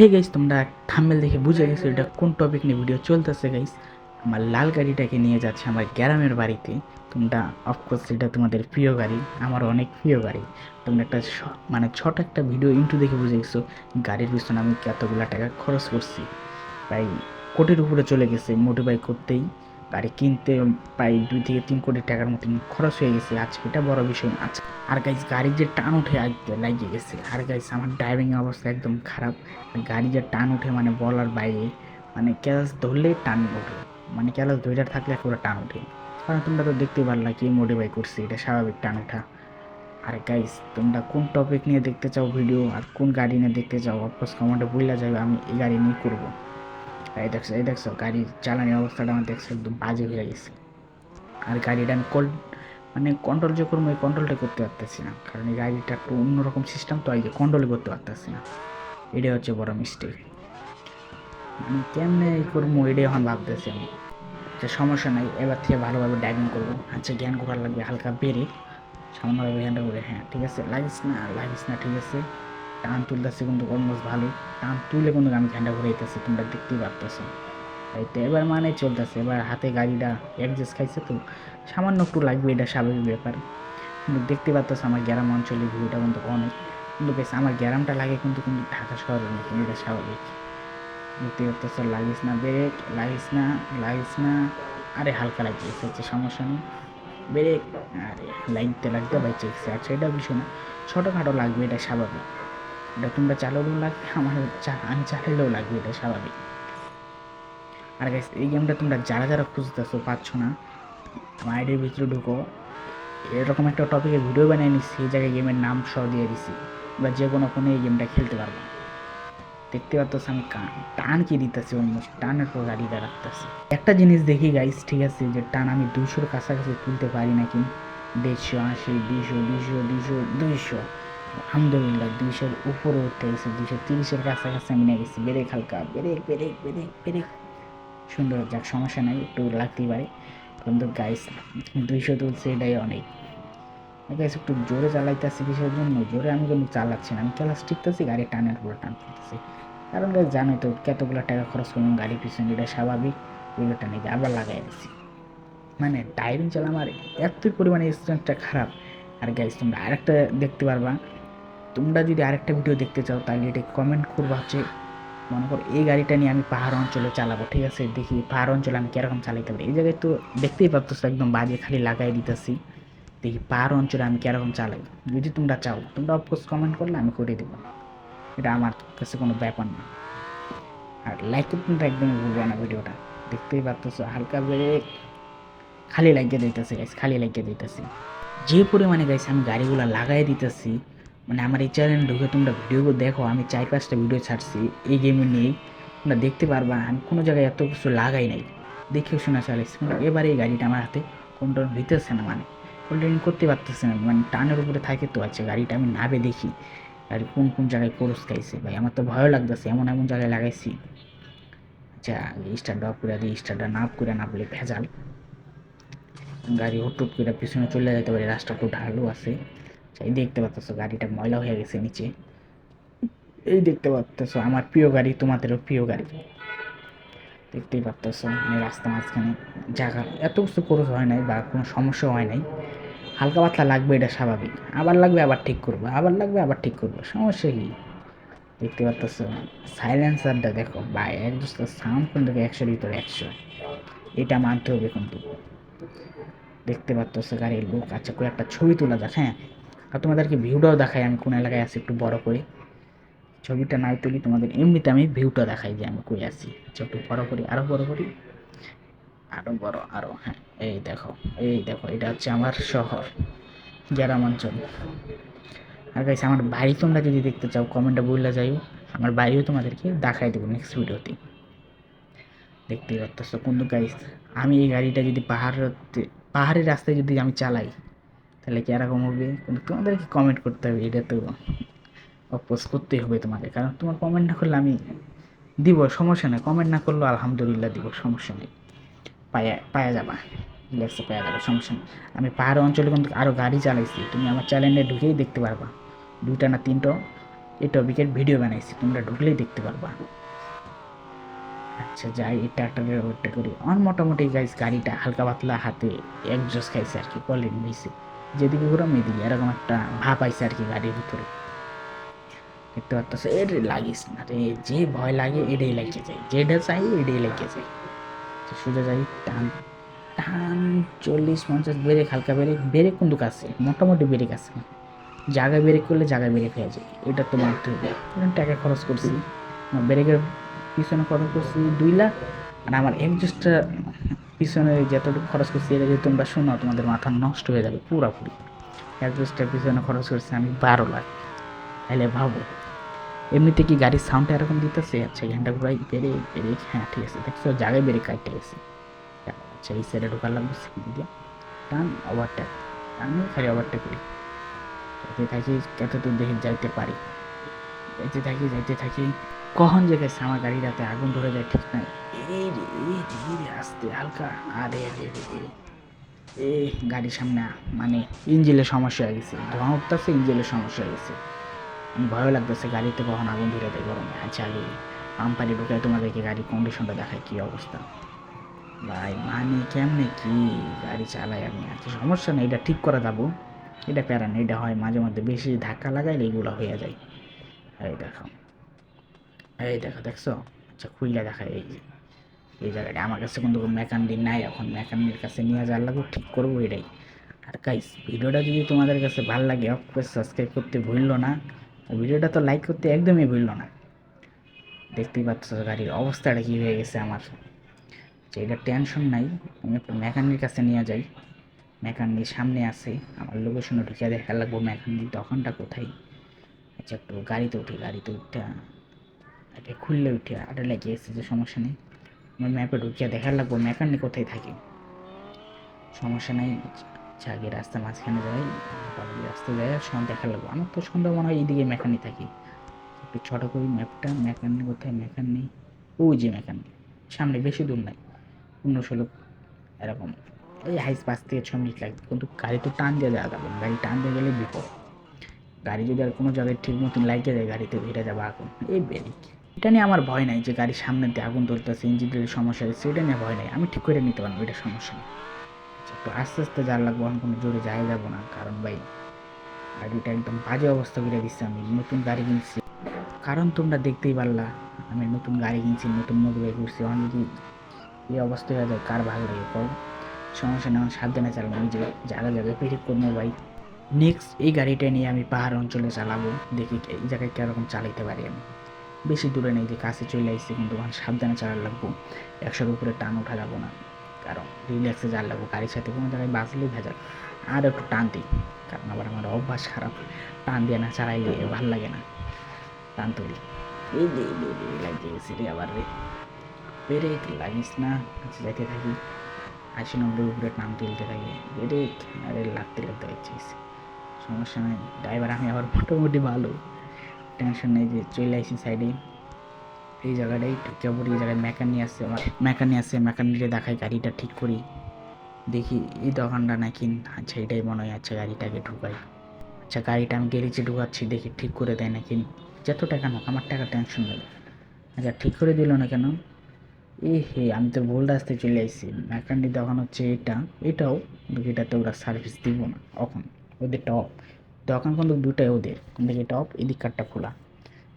Hey guys, তোমরা thumbnail দেখে বুঝে গেছো এটা কোন টপিক নিয়ে ভিডিও চলতেছে গাইস। আমার লাল গাড়িটাকে নিয়ে যাচ্ছে আমার গ্রামের বাড়িতে। তোমরা অফকোর্স এটা তোমাদের প্রিয় গাড়ি, আমার অনেক প্রিয় গাড়ি। তোমরা একটা মানে ছোট একটা ভিডিও ইন্টু দেখে বুঝে গেছো গাড়ির পিছনে আমি কতগুলো টাকা খরচ করছি। প্রায় কোটির উপরে চলে গেছে মোটিফাই করতেই। গাড়ি কিনতে প্রায় 2 থেকে 3 কোটি টাকার মতন খরচ হয়ে গেছে। আজকে এটা বড় বিষয় না। আচ্ছা, আর গাইস গাড়ির যে টান উঠে আসতে লাগিয়ে গেছে। আর গাইস আমার ড্রাইভিং অবস্থা একদম খারাপ। গাড়ি যে টান উঠে মানে বলার বাইরে, মানে ক্যাচ ধরলেই টান ওঠে, মানে ক্যাচ ধরে থাকলে পুরো টান ওঠে। কারণ তোমরা তো দেখতেই পারলা কি মডিফাই করছি, এটা স্বাভাবিক টান ওঠা। আর গাইস তোমরা কোন টপিক নিয়ে দেখতে চাও ভিডিও আর কোন গাড়ি নিয়ে দেখতে চাও অফকোর্স কমেন্টে বইলা যাবে, আমি এই গাড়ি নিয়ে করবো। এই দেখছো গাড়ির চালানোর অবস্থাটা আমার দেখছো একদম বাজে হয়ে গেছে। আর গাড়িটা আমি মানে কন্ট্রোল যে করবো এই কন্ট্রোলটা করতে পারতেছি না, কারণ এই গাড়িটা একটু অন্যরকম সিস্টেম তো, এই যে কন্ট্রোল করতে পারতেছি না। এটাই হচ্ছে বড় মিস্টেক। মানে কেমনে এই করবো এটাই এখন ভাবতেছি আমি। যে সমস্যা নাই, এবার থেকে ভালোভাবে ড্রাইভিং করবো। আচ্ছা, জ্ঞান করার লাগবে হালকা বেড়ে সামান্যভাবে জ্ঞানটা করে। হ্যাঁ ঠিক আছে, লাগিস না ঠিক আছে। টান তুলতেছে কিন্তু অলমোস্ট ভালোই। টান তুলে কিন্তু আমি ঝান্ডা ঘুরে দিতেছি, তোমরা দেখতেই পারতেছো। এই তো এবার মানে চলতেছে, এবার হাতে গাড়িটা অ্যাডজাস্ট খাইছে তো সামান্য একটু লাগবে, এটা স্বাভাবিক ব্যাপার। কিন্তু দেখতে পারতেছে আমার গ্রাম অঞ্চলের ভিউটা কিন্তু অনেক, কিন্তু বেশ আমার গ্রামটা লাগে কিন্তু কিন্তু ঢাকা শহরের মতো, এটা স্বাভাবিক। দেখতে পারতেছে লাগিস না। আরে হালকা লাগিয়েছে, হচ্ছে সমস্যা নেই। ব্রেক, আরে লাগতে বাইচে গেছে। আচ্ছা, এটা বিষয় না, ছোটোখাটো লাগবে, এটা স্বাভাবিক। এটা তোমরা চালালেও লাগবে, আমার আমি চালালেও লাগবে, এটা স্বাভাবিক। আর গাইস এই গেমটা তোমরা যারা যারা খুঁজতেছো পাচ্ছ না, আমার আইডির ভিতরে ঢুকো। এরকম একটা টপিকের ভিডিও বানিয়ে নিচ্ছি, সেই জায়গায় গেমের নাম সহ দিয়ে দিছি। বা যে কোনো ফোনে এই গেমটা খেলতে পারবো। দেখতে পাচ্ছ আমি টান কি দিতেছি, অলমোস্ট টানের পর গাড়িটা রাখতেছি। একটা জিনিস দেখি গাইস, ঠিক আছে, যে টান আমি 200-র কাছাকাছি তুলতে পারি নাকি। 180, 200 আলহামদুলিল্লাহ 200-র উপরে উঠতে গেছে। 230-এর কাছাকাছি আমি নিয়ে গেছি। ব্রেক হালকা, ব্রেক সুন্দর। যাক সমস্যা নাই, একটু লাগতেই পারে, কিন্তু গাইস 200 তুলছে এটাই অনেক। গাইস একটু জোরে চালাইতেছি, কিসের জন্য জোরে আমি কিন্তু চালাচ্ছি না, আমি ক্লাস টিপতেছি, গাড়ি টানের উপরে টান তুলতেছি। কারণ গাইস জানোই তো কতগুলো টাকা খরচ করলাম গাড়ির পিছনে, এটা স্বাভাবিক। ওইটা নিয়ে আবার লাগাই দিছি। মানে ড্রাইভিং চালা আমার এতই পরিমাণে এক্সপিরিয়েন্সটা খারাপ। আর গাইস তোমরা আরেকটা দেখতে পারবা, তোমরা যদি আরেকটা ভিডিও দেখতে চাও তাহলে এটা কমেন্ট করবা। হচ্ছে মনে করো এই গাড়িটা নিয়ে আমি পাহাড় অঞ্চলে চালাবো, ঠিক আছে, দেখি পাহাড় অঞ্চলে আমি কীরকম চালাইতে পারি। এই জায়গায় তো দেখতেই পাচ্ছ একদম বাজে, খালি লাগাই দিতেছি। দেখি পাহাড় অঞ্চলে আমি কীরকম চালাই। যদি তোমরা চাও তোমরা অফকোর্স কমেন্ট করলে আমি করে দেবো, এটা আমার কাছে কোনো ব্যাপার না। আর লাইক করতে কিন্তু একদমই ভুলবো না ভিডিওটা। দেখতেই পাচ্ছ হালকা ব্রেক, খালি লাগিয়ে দিতেছে গাইস, খালি লাগিয়ে দিতেছি। যে পরিমাণে গাইছে আমি গাড়িগুলো লাগাই দিতেছি, মানে আমার এই চ্যানেল ঢুকে তোমরা ভিডিওগুলো দেখো, আমি 4-5টা ভিডিও ছাড়ছি এই গেমে নিয়েই। তোমরা দেখতে পারবা আমি কোনো জায়গায় এত কিছু লাগাই নাই, দেখে শোনা চালাইছি। কিন্তু এবারে এই গাড়িটা আমার হাতে কন্ট্রোল হইতেছে না, মানে কন্ট্রোল করতে পারতেছে না। মানে টানের উপরে থাকে তো আছে গাড়িটা, আমি নাবে দেখি গাড়ি কোন কোন জায়গায় খরচ খাইছে। ভাই আমার তো ভয় লাগতেছে, এমন এমন জায়গায় লাগাইছি। আচ্ছা, স্টার্ট অফ করে দিই, স্টার্টটা নাপলে ভেজাল। গাড়ি হুট করে পিছনে চলে যেতে পারে, রাস্তা একটু ঢালু আছে। এই দেখতে পাচ্ছ গাড়িটা ময়লা হয়ে গেছে নিচে। এই দেখতে পাচ্ছ আমার প্রিয় গাড়ি, তোমাদেরও প্রিয় গাড়ি। দেখতেই পাচ্ছ মানে রাস্তা মাঝখানে জায়গা এত কিছু খরচ হয় নাই বা কোনো সমস্যা হয় নাই। হালকা পাতলা লাগবে, এটা স্বাভাবিক। আবার লাগবে আবার ঠিক করবো, আবার লাগবে আবার ঠিক করবো, সমস্যা কি। দেখতে পাচ্ছ সাইলেন্সারটা দেখো বা একদম সাউন্ড কিন্তু 100-এর ভিতরে 100, এটা মানতে হবে কিন্তু। দেখতে পাচ্ছ গাড়ির লোক। আচ্ছা, করে একটা ছবি তোলা যাক। হ্যাঁ, আর তোমাদেরকে ভিউটাও দেখাই আমি কোন এলাকায় আছি, একটু বড় করে। ছবিটা নাই তুলি তোমাদের, এমনিতে আমি ভিউটা দেখাই যে আমি কই আছি। আচ্ছা, একটু বড় করি, আরও বড় করি, আরও বড়, আরও। হ্যাঁ, এই দেখো এটা হচ্ছে আমার শহর, গ্রাম অঞ্চল। আর গাইস আমার বাড়ি তোমরা যদি দেখতে চাও কমেন্টে বললে যাইও, আমার বাড়িও তোমাদেরকে দেখাই দেবো নেক্সট ভিডিওতে। দেখতেই পারতেছো কিন্তু গাইস আমি এই গাড়িটা যদি পাহাড়ের রাস্তায় যদি আমি চালাই তাহলে কি এরকম হবে। কিন্তু তোমাদেরকে কমেন্ট করতে হবে, এটা তো অপোজ করতেই হবে তোমাকে, কারণ তোমার কমেন্ট না করলে আমি দিব, সমস্যা নেই। কমেন্ট না করলেও আলহামদুলিল্লাহ দিব, সমস্যা নেই। পায়া যাবা, রিল্যাক্সে পাওয়া যাবে, সমস্যা নেই। আমি পাহাড় অঞ্চলে কিন্তু আরও গাড়ি চালাইছি, তুমি আমার চ্যানেলে ঢুকেই দেখতে পারবা। 2টা না 3টা এই টপিকের ভিডিও বানাইছি, তোমরা ঢুকলেই দেখতে পারবা। আচ্ছা যাই, এই ট্রাক্টরের ওয়েটটা করি। আমার মোটামুটি গাইস গাড়িটা হালকা পাতলা হাতে একজস্ট খাইছে আর কি, কোয়ালিটি হয়েছে, যেদিকে ঘুরাম এদিকে এরকম একটা ভাব আইছে আর কি গাড়ির ভিতরে, দেখতে পাচ্ছ। এর লাগিস না রে, যে ভয় লাগে এটাই লাগিয়ে যায়, যেটা চাই এটাই লাগিয়ে যায়। সোজা যাই, টান টান 40-50 ব্রেক, হালকা ব্রেক, ব্রেক কিন্তু কাছে, মোটামুটি ব্রেক আছে, জায়গায় ব্রেক করলে জায়গায় ব্রেক হয়ে যায়, এটা তো মানতে হবে। টাকা খরচ করছি, ব্রেকের পিছনে খরচ করছি 2 লাখ, আর আমার একজস্টটা পিছনে যতটুকু খরচ করছি এটা যদি তোমরা শোনো তোমাদের মাথা নষ্ট হয়ে যাবে পুরোপুরি। একজস্টের পিছনে খরচ করছি আমি 12 লাখ, তাহলে ভাবো। এমনিতে কি গাড়ির সাউন্ডটা এরকম দিতেছে? আচ্ছা ঘন্টা ঘুরাই, ব্রেক ব্রেক, হ্যাঁ ঠিক আছে, দেখছো জায়গায় ব্রেক কাটতে গেছে। আচ্ছা এই সাইডে ঢোকার লাগবে, দিয়ে টান ওভারটেক, আমি খালি ওভারটেক করি, যাইতে থাকি কতদূর দেখে যাইতে পারি, যাইতে থাকি কখন যে গেছে আমার গাড়ি রাতে আগুন ধরে যায় ঠিক নাই। এই রে ধীরে আস্তে হালকা, আরে রে রে রে, এই গাড়ির সামনে মানে ইঞ্জিনের সমস্যা হয়ে গেছে, ধোঁয়া উঠতেছে, ইঞ্জিনের সমস্যা হয়ে গেছে, ভয় লাগতেছে গাড়িতে কখন আগুন ধরে দেয় গরমে। আচ্ছা আগে পাম্পারি ঢুকে তোমাদেরকে গাড়ির কন্ডিশনটা দেখায় কী অবস্থা ভাই, মানে কেমনে কি গাড়ি চালাই আমি। আচ্ছা সমস্যা নেই, এটা ঠিক করা যাবো, এটা প্যারা নেই, এটা হয় মাঝে মধ্যে বেশি ধাক্কা লাগাইলে এইগুলো হয়ে যায়। এই দেখো, এই দেখো দেখছো, আচ্ছা খুইলা দেখায়, এই যে এই জায়গাটা আমার কাছে কিন্তু মেকানিক নাই, এখন মেকানিকের কাছে নিয়ে যাওয়ার লাগবে, ঠিক করবো এটাই। আর গাইস ভিডিওটা যদি তোমাদের কাছে ভালো লাগে অবশ্যই সাবস্ক্রাইব করতে ভুললো না, ভিডিওটা তো লাইক করতে একদমই ভুললো না। দেখতেই পাচ্ছ গাড়ির অবস্থাটা কী হয়ে গেছে আমার, যে এটা টেনশন নাই, আমি একটু মেকানিকের কাছে নিয়ে যাই, মেকানিক সামনে আছে, আমার লোকেশনে ঢুকে দেখা লাগবো মেকানিক দোকানটা কোথায়। আচ্ছা একটু গাড়িতে উঠি, গাড়িতে উঠে এটা খুললে উঠে আটা লেগে এসেছে, যে সমস্যা নেই, আমার ম্যাপে ঢুকিয়ে দেখার লাগবো মেকানিক কোথায় থাকে, সমস্যা নেই। আচ্ছা আগে রাস্তার মাঝখানে যাই, মোটামুটি রাস্তায় যাই, সময় দেখার লাগবো, আমার তো সন্ধ্যা মনে হয় এইদিকে মেকানিক থাকি, একটু ছোটো করি ম্যাপটা, মেকানিক কোথায়, মেকানিক ওই যে মেকানিক সামনে, বেশি দূর নাই, 15-16 এরকম, এই হাইস 5 থেকে 6 মিনিট লাগবে, কিন্তু গাড়ি তো টান দিয়ে যাওয়া যাবে না, গাড়ি টান দিয়ে গেলে বিপদ, গাড়ি যদি আর কোনো জায়গায় ঠিক মতন লাগিয়ে যায় গাড়িতে ভিড়ে যাবে আগুন। এই ব্রেক, এটা নিয়ে আমার ভয় নাই, যে গাড়ির সামনে দিয়ে আগুন ধরতেছে, ইঞ্জিনের সমস্যা হচ্ছে, সেটা নিয়ে ভয় নাই, আমি ঠিক করে নিতে পারবো, এটা সমস্যা নেই। একটু আস্তে আস্তে যাওয়ার লাগবো, আমি কোনো জোরে যাই যাবো না, কারণ ভাই গাড়িটা একদম বাজে অবস্থা করে দিচ্ছে, আমি নতুন গাড়ি কিনছি, কারণ তোমরা দেখতেই পারলা আমি নতুন গাড়ি কিনছি, নতুন মোটরবাইক করছি, আমার যদি এই অবস্থা হয়ে যায় কার ভালো লাগে কও। সমস্যা নেই, আমার সাবধানে চালাবো, ওই যে জায়গায় জায়গায় পিরিক করবো ভাই। নেক্সট এই গাড়িটা নিয়ে আমি পাহাড় অঞ্চলে চালাবো, দেখি এই জায়গায় কীরকম চালাইতে পারি আমি, বেশি দূরে নেই, যে কাছে চলে আসছি, কিন্তু আমার সাবধানে চালার লাগবো, 100-র উপরে টান ওঠা যাবো না, কারণ রিল্যাক্সে যাওয়ার লাগবো, গাড়ির সাথে কোনো জায়গায় বাঁচলেই ভেজাল। আর একটু টান দিই, কারণ আবার আমার অভ্যাস খারাপ, টান দিয়ে না চালাইলে ভাল লাগে না, টান তুলি, এই যে লাগিয়ে গেছি রে আবার রে, ব্রেক লাগিস না। আচ্ছা যাইতে থাকি, 80-90 উপরে টান তুলতে থাকি, ব্রেক আরে লাগতে লাগতে হচ্ছে, সমস্যা নেই, ড্রাইভার আমি আবার মোটামুটি ভালো, টেনশন নেই, যে চলে আসি সাইডে, এই জায়গাটাই ঢুকে পড়ি, এই জায়গায় মেকানিক আছে, আমার মেকানিক আছে, মেকানিকে দেখাই গাড়িটা ঠিক করি, দেখি এই দোকানটা নাকি, আচ্ছা এটাই মনে হয়, আচ্ছা গাড়িটাকে ঢুকাই, আচ্ছা গাড়িটা আমি গ্যারেজে ঢুকাচ্ছি, দেখি ঠিক করে দেয় নাকি, যত টাকা না আমার টাকা টেনশন নেই। আচ্ছা ঠিক করে দিল না কেন, এ হে আমি তো ভুল রাস্তায় চলে আসছি, মেকানিক দোকান হচ্ছে এটা, এটাও, কিন্তু এটাতে ওরা সার্ভিস দিব না এখন, ওদের টপ দোকান কিন্তু দুটাই ওদের, দেখি টপ এদিক কার্ডটা খোলা,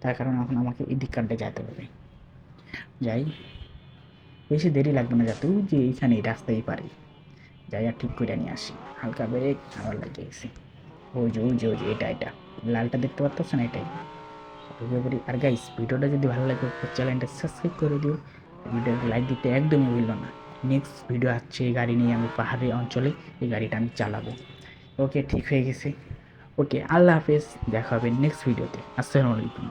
তার কারণে এখন আমাকে এদিক কার্ডে যেতে হবে, যাই বেশি দেরি লাগবে না, যাতে ওই যে এইখানে রাস্তায় পারি, যাই আর ঠিক করে নিয়ে আসি, হালকা ব্রেক আবার লাগিয়ে গেছি, ওই যে এটা লালটা দেখতে পাচ্ছ না, এটাই ঢুকে পড়ি। আর গাইস ভিডিওটা যদি ভালো লাগে চ্যানেলটা সাবস্ক্রাইব করে দিও, ভিডিওটা লাইক দিতে একদমই ভুললো না। নেক্সট ভিডিও আসছে এই গাড়ি নিয়ে, আমি পাহাড়ি অঞ্চলে এই গাড়িটা আমি চালাবো। ওকে ঠিক হয়ে গেছে, ওকে আল্লাহ হাফেজ, দেখা হবে নেক্সট ভিডিওতে, আসসালামু আলাইকুম।